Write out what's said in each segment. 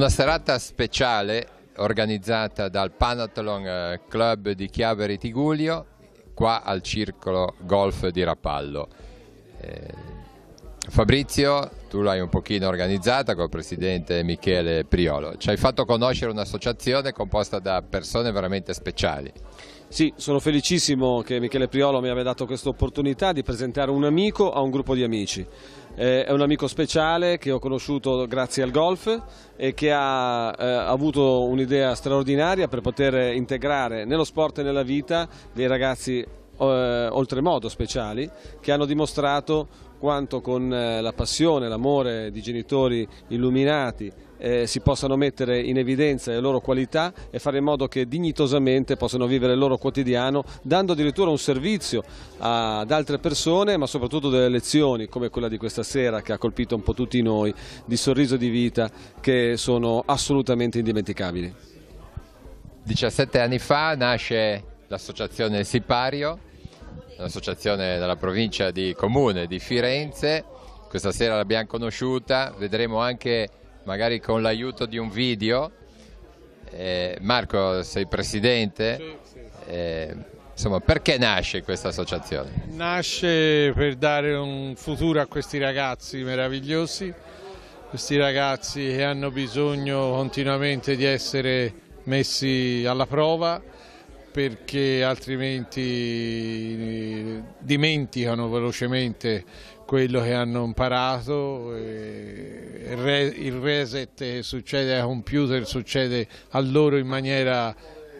Una serata speciale organizzata dal Panathlon Club di Chiavari Tigullio qua al Circolo Golf di Rapallo. Fabrizio, tu l'hai un pochino organizzata col presidente Michele Priolo. Ci hai fatto conoscere un'associazione composta da persone veramente speciali. Sì, sono felicissimo che Michele Priolo mi abbia dato questa opportunità di presentare un amico a un gruppo di amici. È un amico speciale che ho conosciuto grazie al golf e che ha avuto un'idea straordinaria per poter integrare nello sport e nella vita dei ragazzi oltremodo speciali che hanno dimostrato quanto con la passione, l'amore di genitori illuminati si possano mettere in evidenza le loro qualità e fare in modo che dignitosamente possano vivere il loro quotidiano, dando addirittura un servizio ad altre persone, ma soprattutto delle lezioni come quella di questa sera che ha colpito un po' tutti noi, di sorriso di vita, che sono assolutamente indimenticabili. 17 anni fa nasce l'associazione Sipario, un'associazione della provincia di Comune di Firenze. Questa sera l'abbiamo conosciuta, vedremo anche magari con l'aiuto di un video. Marco, sei presidente? Sì. Insomma, perché nasce questa associazione? Nasce per dare un futuro a questi ragazzi meravigliosi, questi ragazzi che hanno bisogno continuamente di essere messi alla prova, perché altrimenti dimenticano velocemente quello che hanno imparato. Il reset che succede ai computer succede a loro in maniera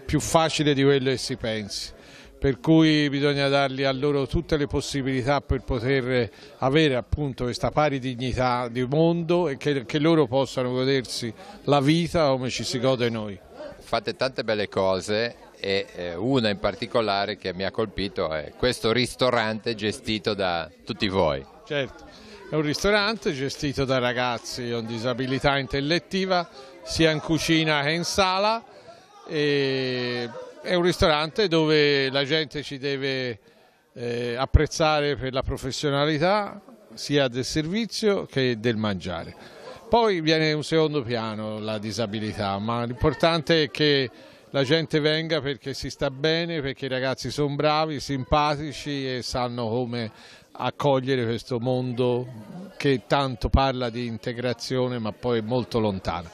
più facile di quello che si pensi, per cui bisogna dargli a loro tutte le possibilità per poter avere appunto questa pari dignità di mondo e che loro possano godersi la vita come ci si gode noi. Fate tante belle cose e una in particolare che mi ha colpito è questo ristorante gestito da tutti voi. Certo, è un ristorante gestito da ragazzi con disabilità intellettiva sia in cucina che in sala, e è un ristorante dove la gente ci deve apprezzare per la professionalità sia del servizio che del mangiare. Poi viene un secondo piano la disabilità, ma l'importante è che la gente venga perché si sta bene, perché i ragazzi sono bravi, simpatici e sanno come accogliere questo mondo che tanto parla di integrazione ma poi è molto lontano.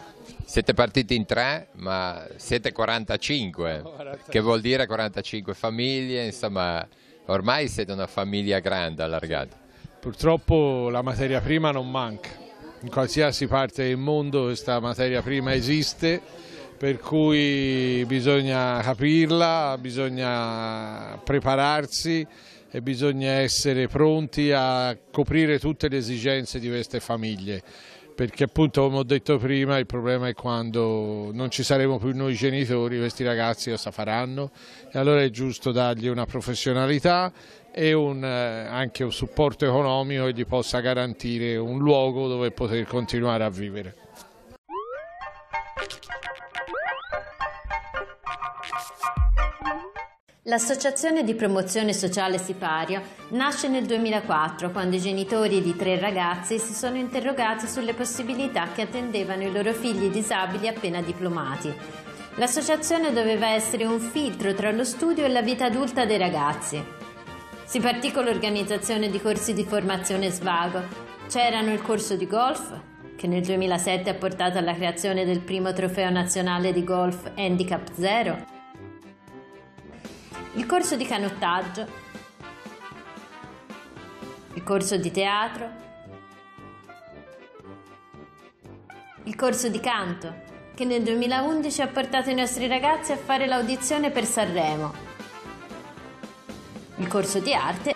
Siete partiti in 3, ma siete 45, che vuol dire 45 famiglie, insomma ormai siete una famiglia grande, allargata. Purtroppo la materia prima non manca. In qualsiasi parte del mondo questa materia prima esiste, per cui bisogna capirla, bisogna prepararsi e bisogna essere pronti a coprire tutte le esigenze di queste famiglie, perché appunto come ho detto prima il problema è quando non ci saremo più noi genitori, questi ragazzi cosa faranno, e allora è giusto dargli una professionalità e anche un supporto economico che gli possa garantire un luogo dove poter continuare a vivere. L'Associazione di Promozione Sociale Sipario nasce nel 2004, quando i genitori di 3 ragazzi si sono interrogati sulle possibilità che attendevano i loro figli disabili appena diplomati. L'associazione doveva essere un filtro tra lo studio e la vita adulta dei ragazzi. Si partì con l'organizzazione di corsi di formazione svago. C'erano il corso di golf, che nel 2007 ha portato alla creazione del primo trofeo nazionale di golf Handicap Zero, il corso di canottaggio, il corso di teatro, il corso di canto, che nel 2011 ha portato i nostri ragazzi a fare l'audizione per Sanremo, il corso di arte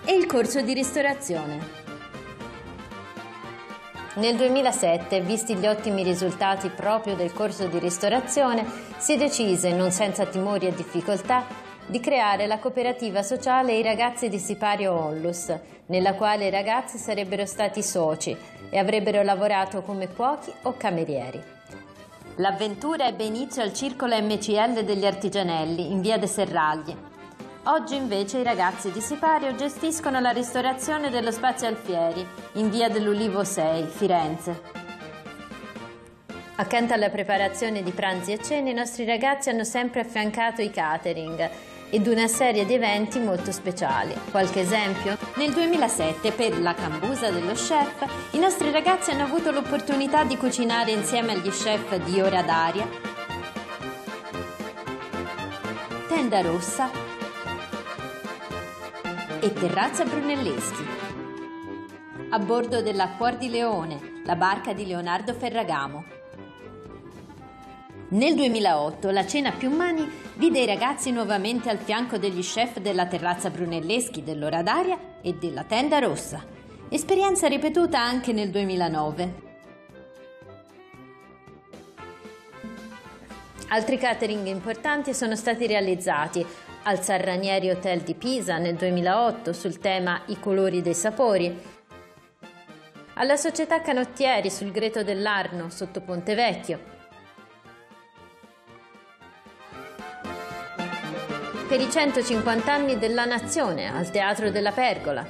e il corso di ristorazione. Nel 2007, visti gli ottimi risultati proprio del corso di ristorazione, si decise, non senza timori e difficoltà, di creare la cooperativa sociale I Ragazzi di Sipario Onlus, nella quale i ragazzi sarebbero stati soci e avrebbero lavorato come cuochi o camerieri. L'avventura ebbe inizio al circolo MCL degli Artigianelli, in via de Serragli. Oggi invece i ragazzi di Sipario gestiscono la ristorazione dello Spazio Alfieri, in via dell'Ulivo 6, Firenze. Accanto alla preparazione di pranzi e cene, i nostri ragazzi hanno sempre affiancato i catering ed una serie di eventi molto speciali. Qualche esempio? Nel 2007, per la cambusa dello chef, i nostri ragazzi hanno avuto l'opportunità di cucinare insieme agli chef di Ora d'Aria, Tenda Rossa e Terrazza Brunelleschi. A bordo della Cuor di Leone, la barca di Leonardo Ferragamo. Nel 2008 la cena Piummani vide i ragazzi nuovamente al fianco degli chef della Terrazza Brunelleschi, dell'Ora d'Aria e della Tenda Rossa. Esperienza ripetuta anche nel 2009. Altri catering importanti sono stati realizzati al Sarranieri Hotel di Pisa nel 2008 sul tema I colori dei sapori, alla Società Canottieri sul Greto dell'Arno sotto Ponte Vecchio, per i 150 anni della Nazione al Teatro della Pergola,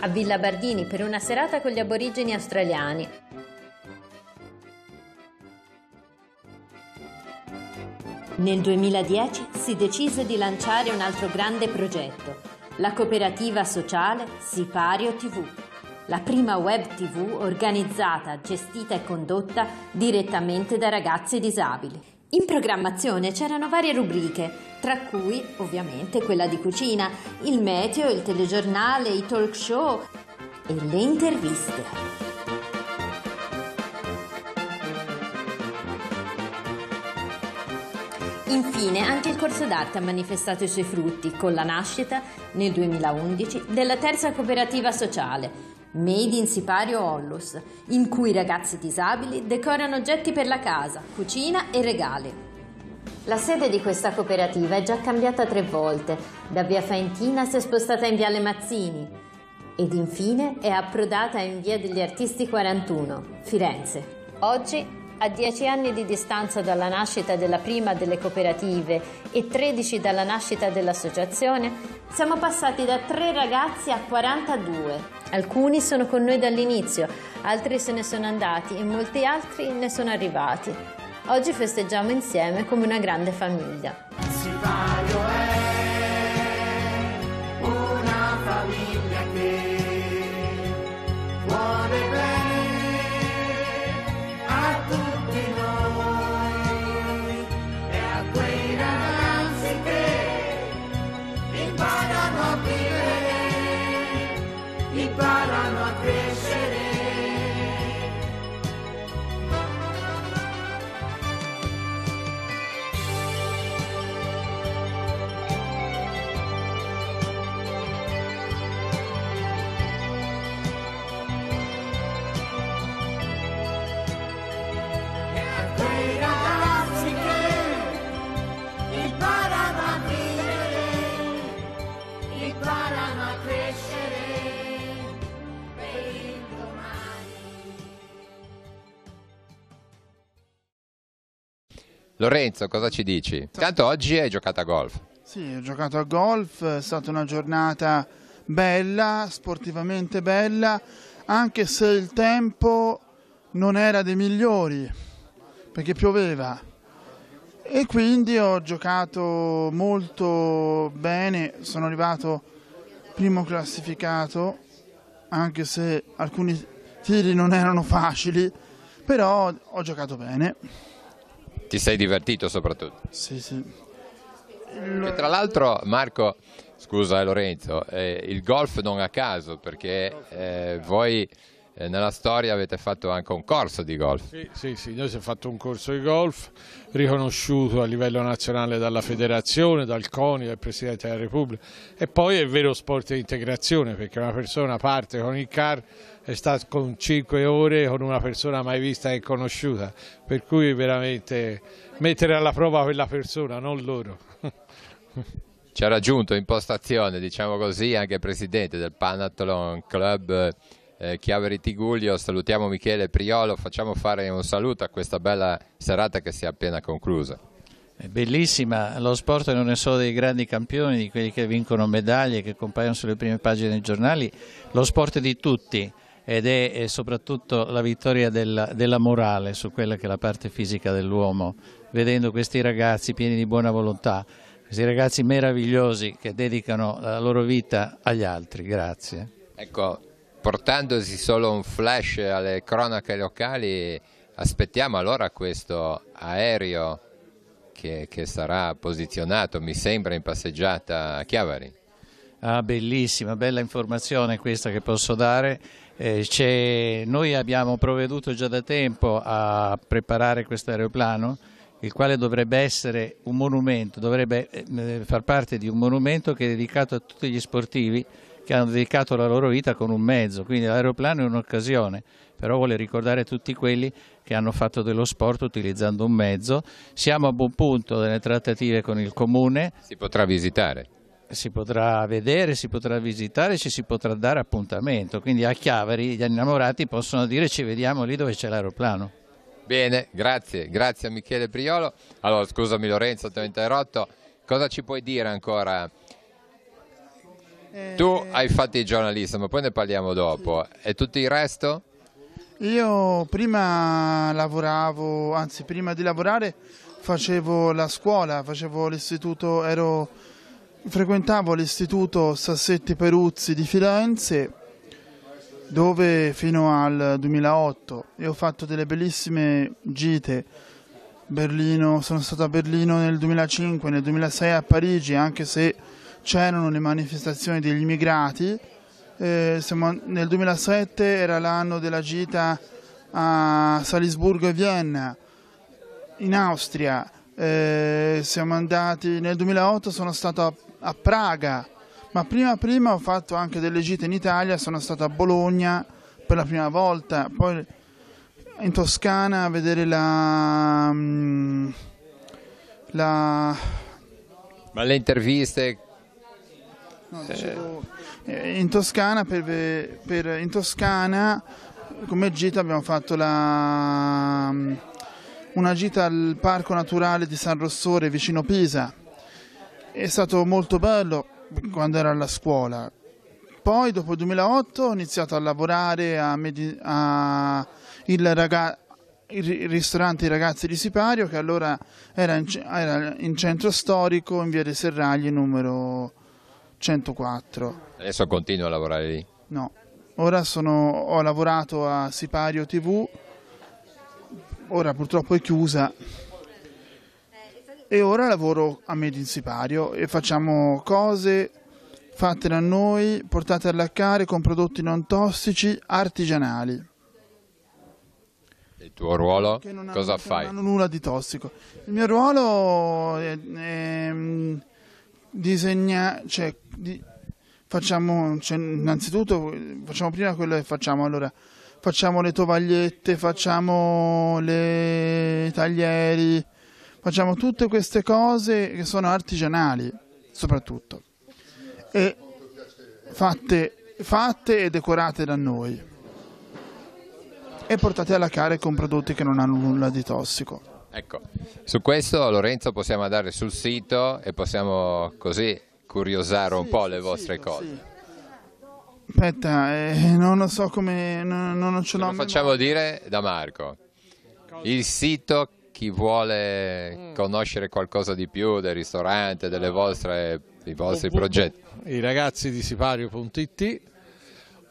a Villa Bardini per una serata con gli aborigeni australiani, nel 2010 si decise di lanciare un altro grande progetto, la cooperativa sociale Sipario TV, la prima web TV organizzata, gestita e condotta direttamente da ragazzi disabili. In programmazione c'erano varie rubriche, tra cui ovviamente quella di cucina, il meteo, il telegiornale, i talk show e le interviste. Infine, anche il corso d'arte ha manifestato i suoi frutti con la nascita, nel 2011, della terza cooperativa sociale, Made in Sipario Onlus, in cui i ragazzi disabili decorano oggetti per la casa, cucina e regali. La sede di questa cooperativa è già cambiata 3 volte, da via Faentina si è spostata in viale Mazzini ed infine è approdata in via degli Artisti 41, Firenze. Oggi, a 10 anni di distanza dalla nascita della prima delle cooperative e 13 dalla nascita dell'associazione, siamo passati da 3 ragazzi a 42. Alcuni sono con noi dall'inizio, altri se ne sono andati e molti altri ne sono arrivati. Oggi festeggiamo insieme come una grande famiglia. Sipario è una famiglia che vuole bene a tutti noi e a quei ragazzi che imparano a vivere, imparano a crescere. Quei ragazzi che imparano a vivere, imparano a crescere per il domani. Lorenzo, cosa ci dici? Tanto oggi hai giocato a golf. Sì, ho giocato a golf, è stata una giornata bella, sportivamente bella, anche se il tempo non era dei migliori, perché pioveva. E quindi ho giocato molto bene, sono arrivato primo classificato, anche se alcuni tiri non erano facili, però ho giocato bene. Ti sei divertito soprattutto. Sì, sì. E tra l'altro, Marco, scusa Lorenzo, il golf non a caso, perché voi nella storia avete fatto anche un corso di golf. Sì, noi abbiamo fatto un corso di golf riconosciuto a livello nazionale dalla federazione, dal CONI, dal Presidente della Repubblica, e poi è vero sport di integrazione, perché una persona parte con il CAR e sta con 5 ore con una persona mai vista e conosciuta, per cui veramente mettere alla prova quella persona, non loro. Ci ha raggiunto in postazione, diciamo così, anche il presidente del Panathlon Club Chiavari Tigullio. Salutiamo Michele Priolo, facciamo fare un saluto a questa bella serata che si è appena conclusa. È bellissima, lo sport non è solo dei grandi campioni, di quelli che vincono medaglie, che compaiono sulle prime pagine dei giornali, lo sport è di tutti ed è soprattutto la vittoria della morale su quella che è la parte fisica dell'uomo, vedendo questi ragazzi pieni di buona volontà, questi ragazzi meravigliosi che dedicano la loro vita agli altri. Grazie. Ecco, portandosi solo un flash alle cronache locali, aspettiamo allora questo aereo che sarà posizionato, mi sembra, in passeggiata a Chiavari. Ah, bellissima, bella informazione questa che posso dare. Noi abbiamo provveduto già da tempo a preparare questo aeroplano, il quale dovrebbe essere un monumento, dovrebbe far parte di un monumento che è dedicato a tutti gli sportivi che hanno dedicato la loro vita con un mezzo, quindi l'aeroplano è un'occasione, però vuole ricordare tutti quelli che hanno fatto dello sport utilizzando un mezzo. Siamo a buon punto nelle trattative con il Comune. Si potrà visitare. Si potrà vedere, si potrà visitare, ci si potrà dare appuntamento, quindi a Chiavari gli innamorati possono dire ci vediamo lì dove c'è l'aeroplano. Bene, grazie a Michele Priolo. Allora, scusami Lorenzo, ti ho interrotto, cosa ci puoi dire ancora? Tu hai fatto il giornalista, ma poi ne parliamo dopo, e tutto il resto? Io prima lavoravo, anzi prima di lavorare facevo la scuola, facevo l'istituto, frequentavo l'istituto Sassetti Peruzzi di Firenze, dove fino al 2008 e ho fatto delle bellissime gite. Sono stato a Berlino nel 2005, nel 2006 a Parigi, anche se c'erano le manifestazioni degli immigrati. Nel 2007 era l'anno della gita a Salisburgo e Vienna, in Austria. Siamo andati, nel 2008 sono stato a Praga, ma prima ho fatto anche delle gite in Italia, sono stato a Bologna per la prima volta, poi in Toscana a vedere la Ma le interviste? No, dicevo, in Toscana, in Toscana come gita abbiamo fatto una gita al Parco Naturale di San Rossore vicino Pisa. È stato molto bello quando ero alla scuola. Poi dopo il 2008 ho iniziato a lavorare il ristorante I Ragazzi di Sipario, che allora era in centro storico in via dei Serragli numero 104. Adesso continuo a lavorare lì? No, ora ho lavorato a Sipario TV, ora purtroppo è chiusa, e ora lavoro a Made in Sipario e facciamo cose fatte da noi, portate a laccare con prodotti non tossici, artigianali. Il tuo ruolo? Cosa fai? Non hanno nulla di tossico. Il mio ruolo è disegnare, innanzitutto facciamo prima quello che facciamo. Allora, facciamo le tovagliette, facciamo le taglieri, facciamo tutte queste cose che sono artigianali, soprattutto, e fatte e decorate da noi e portate alla cara con prodotti che non hanno nulla di tossico. Ecco, su questo Lorenzo possiamo andare sul sito e possiamo così curiosare un po' le vostre cose. Sì. Aspetta, non lo so come, non ce l'ho. Lo facciamo dire da Marco. Il sito, chi vuole conoscere qualcosa di più del ristorante, dei vostri progetti. I ragazzi di sipario.it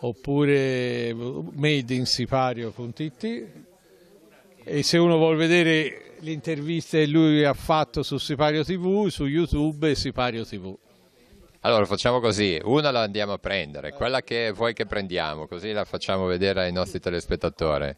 oppure madeinsipario.it, e se uno vuole vedere le interviste che lui ha fatto su Sipario TV, su YouTube, Sipario TV. Allora facciamo così, una la andiamo a prendere, quella che vuoi che prendiamo, così la facciamo vedere ai nostri telespettatori.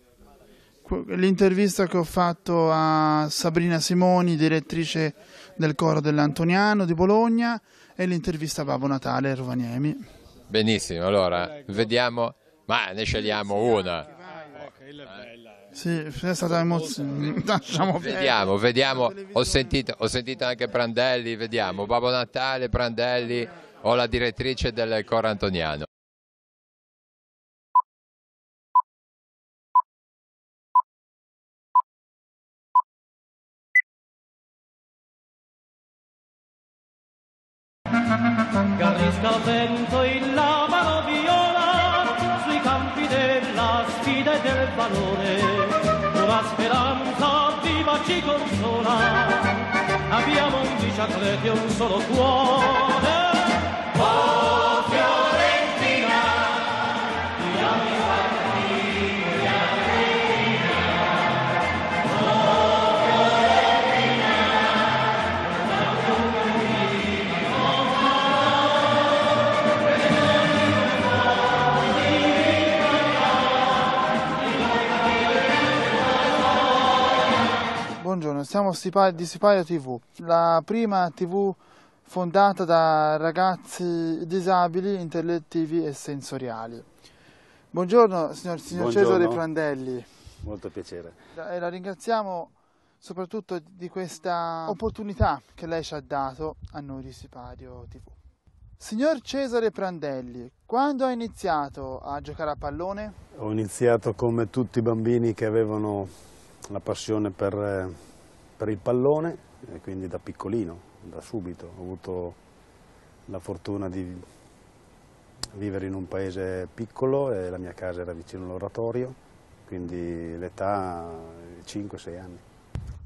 L'intervista che ho fatto a Sabrina Simoni, direttrice del coro dell'Antoniano di Bologna, e l'intervista a Babbo Natale a Rovaniemi. Benissimo, allora vediamo, ma ne scegliamo una. Sì, è stata emozionante. Vediamo, ho sentito anche Prandelli, vediamo, Babbo Natale, Prandelli o la direttrice del coro antoniano. che arrisca il vento in la mano viola sui campi della sfida e del valore. Una speranza viva ci consola, abbiamo 11 atleti e un solo cuore. Oh Fiorentina, ti ami Buongiorno, siamo di Sipario TV, la prima TV fondata da ragazzi disabili, intellettivi e sensoriali. Buongiorno signor Cesare Prandelli. Molto piacere. E la ringraziamo soprattutto di questa opportunità che lei ci ha dato a noi di Sipario TV. Signor Cesare Prandelli, quando ha iniziato a giocare a pallone? Ho iniziato come tutti i bambini che avevano la passione per il pallone, e quindi da piccolino, da subito. Ho avuto la fortuna di vivere in un paese piccolo e la mia casa era vicino all'oratorio, quindi l'età 5-6 anni.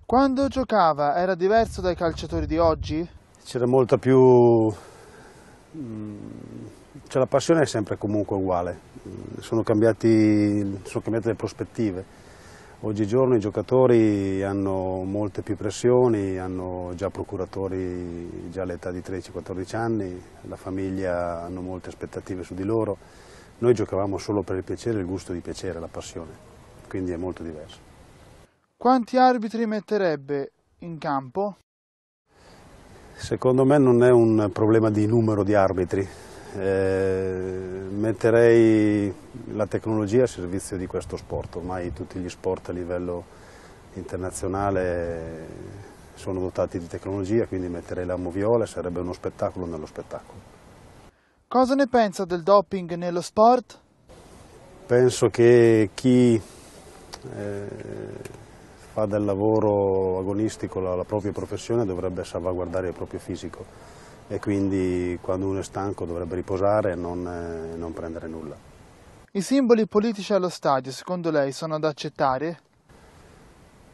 Quando giocava era diverso dai calciatori di oggi? C'era molta più... cioè la passione è sempre comunque uguale, sono cambiate le prospettive. Oggigiorno i giocatori hanno molte più pressioni, hanno già procuratori già all'età di 13-14 anni, la famiglia hanno molte aspettative su di loro. Noi giocavamo solo per il piacere, il gusto di piacere, la passione, quindi è molto diverso. Quanti arbitri metterebbe in campo? Secondo me non è un problema di numero di arbitri. Metterei la tecnologia a servizio di questo sport. Ormai tutti gli sport a livello internazionale sono dotati di tecnologia, quindi metterei la moviola, sarebbe uno spettacolo nello spettacolo. Cosa ne pensa del doping nello sport? Penso che chi fa del lavoro agonistico la propria professione dovrebbe salvaguardare il proprio fisico e quindi quando uno è stanco dovrebbe riposare e non prendere nulla. I simboli politici allo stadio, secondo lei, sono da accettare?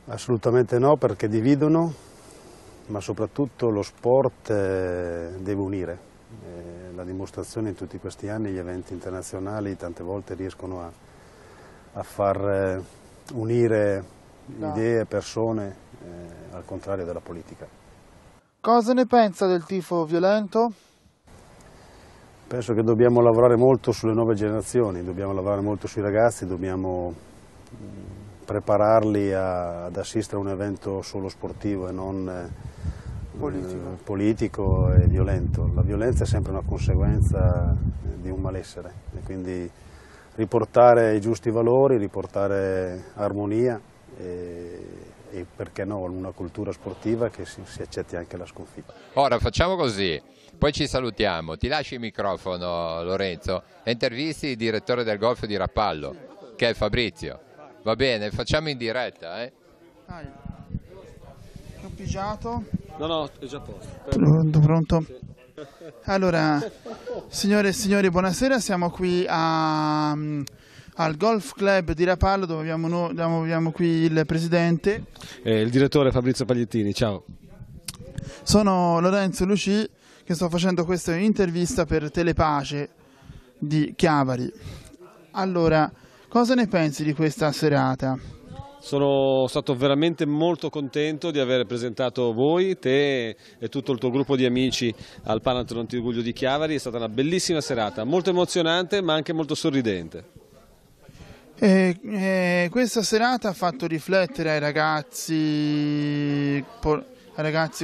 Assolutamente no, perché dividono, ma soprattutto lo sport deve unire. La dimostrazione in tutti questi anni, gli eventi internazionali tante volte riescono a far unire idee e persone, al contrario della politica. Cosa ne pensa del tifo violento? Penso che dobbiamo lavorare molto sulle nuove generazioni, dobbiamo lavorare molto sui ragazzi, dobbiamo prepararli ad assistere a un evento solo sportivo e non politico e violento. La violenza è sempre una conseguenza di un malessere e quindi riportare i giusti valori, riportare armonia e perché no, una cultura sportiva che si accetti anche la sconfitta. Ora facciamo così, poi ci salutiamo, ti lascio il microfono Lorenzo e intervisti il direttore del golf di Rapallo, che è Fabrizio. Va bene, facciamo in diretta. Ho pigiato? No, è già a posto. Pronto? Allora, signore e signori, buonasera, siamo qui al Golf Club di Rapallo dove abbiamo qui il presidente. Il direttore Fabrizio Pagliettini, ciao. Sono Lorenzo Luci che sto facendo questa intervista per Telepace di Chiavari. Allora, cosa ne pensi di questa serata? Sono stato veramente molto contento di aver presentato voi, te e tutto il tuo gruppo di amici al Panathlon Antiorgoglio di Chiavari. È stata una bellissima serata, molto emozionante ma anche molto sorridente. Questa serata ha fatto riflettere ai ragazzi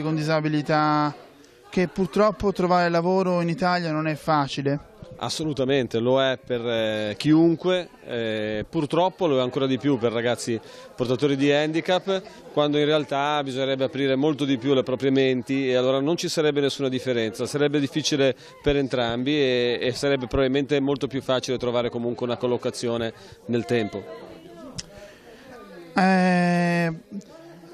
con disabilità che purtroppo trovare lavoro in Italia non è facile. Assolutamente, lo è per chiunque, purtroppo lo è ancora di più per ragazzi portatori di handicap, quando in realtà bisognerebbe aprire molto di più le proprie menti e allora non ci sarebbe nessuna differenza, sarebbe difficile per entrambi e sarebbe probabilmente molto più facile trovare comunque una collocazione nel tempo.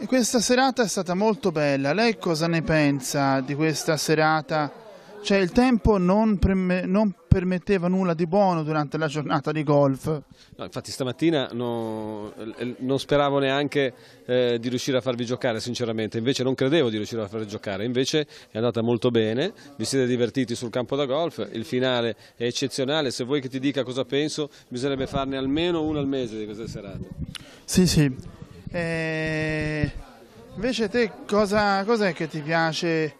Questa serata è stata molto bella, lei cosa ne pensa di questa serata cioè il tempo non permetteva nulla di buono durante la giornata di golf. No, infatti stamattina non speravo neanche di riuscire a farvi giocare sinceramente, invece non credevo di riuscire a farvi giocare, invece è andata molto bene, vi siete divertiti sul campo da golf, il finale è eccezionale, se vuoi che ti dica cosa penso bisognerebbe farne almeno una al mese di queste serate. Sì, sì. Invece te cos'è che ti piace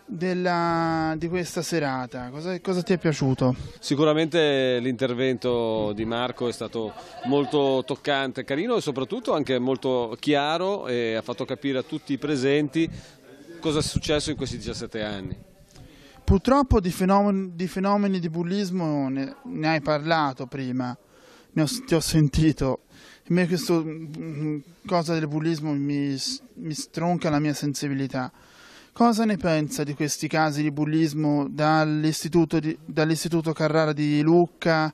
di questa serata? Cosa ti è piaciuto? Sicuramente l'intervento di Marco è stato molto toccante, carino e soprattutto anche molto chiaro e ha fatto capire a tutti i presenti cosa è successo in questi 17 anni. Purtroppo di fenomeni di bullismo ne hai parlato prima, ti ho sentito. A me questa cosa del bullismo mi stronca la mia sensibilità. Cosa ne pensa di questi casi di bullismo dall'istituto Carrara di Lucca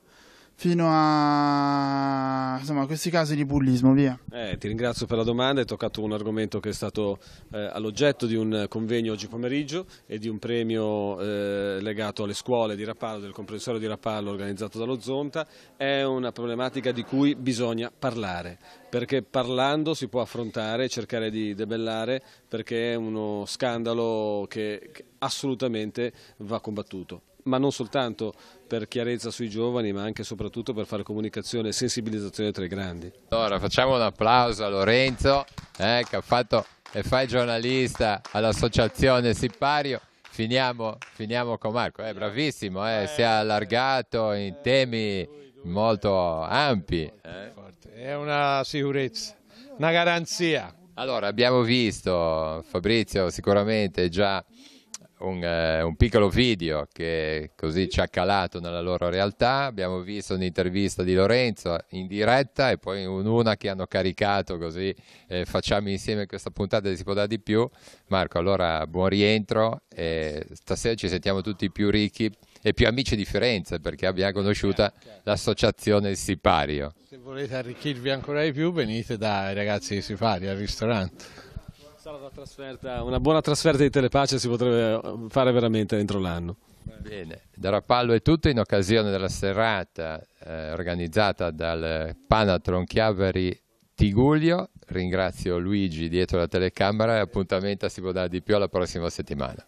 fino a questi casi di bullismo, via? Ti ringrazio per la domanda, hai toccato un argomento che è stato all'oggetto di un convegno oggi pomeriggio e di un premio legato alle scuole di Rapallo, del comprensorio di Rapallo organizzato dallo Zonta. È una problematica di cui bisogna parlare, perché parlando si può affrontare e cercare di debellare, perché è uno scandalo che assolutamente va combattuto. Ma non soltanto per chiarezza sui giovani, ma anche e soprattutto per fare comunicazione e sensibilizzazione tra i grandi. Allora facciamo un applauso a Lorenzo che fa il giornalista all'associazione Sipario. Finiamo con Marco, bravissimo, si è allargato in temi molto ampi. È una sicurezza, una garanzia. Allora abbiamo visto, Fabrizio, sicuramente già un piccolo video che così ci ha calato nella loro realtà, abbiamo visto un'intervista di Lorenzo in diretta e poi una che hanno caricato, così facciamo insieme questa puntata di Si può dare di più. Marco, allora buon rientro e stasera ci sentiamo tutti più ricchi e più amici di Firenze, perché abbiamo conosciuto l'associazione Sipario. Se volete arricchirvi ancora di più venite dai ragazzi di Sipario al ristorante. Una buona trasferta di Telepace si potrebbe fare veramente entro l'anno. Bene, da Rapallo è tutto in occasione della serata organizzata dal Panathlon Chiavari Tigullio. Ringrazio Luigi dietro la telecamera e appuntamento a Si può dare di più alla prossima settimana.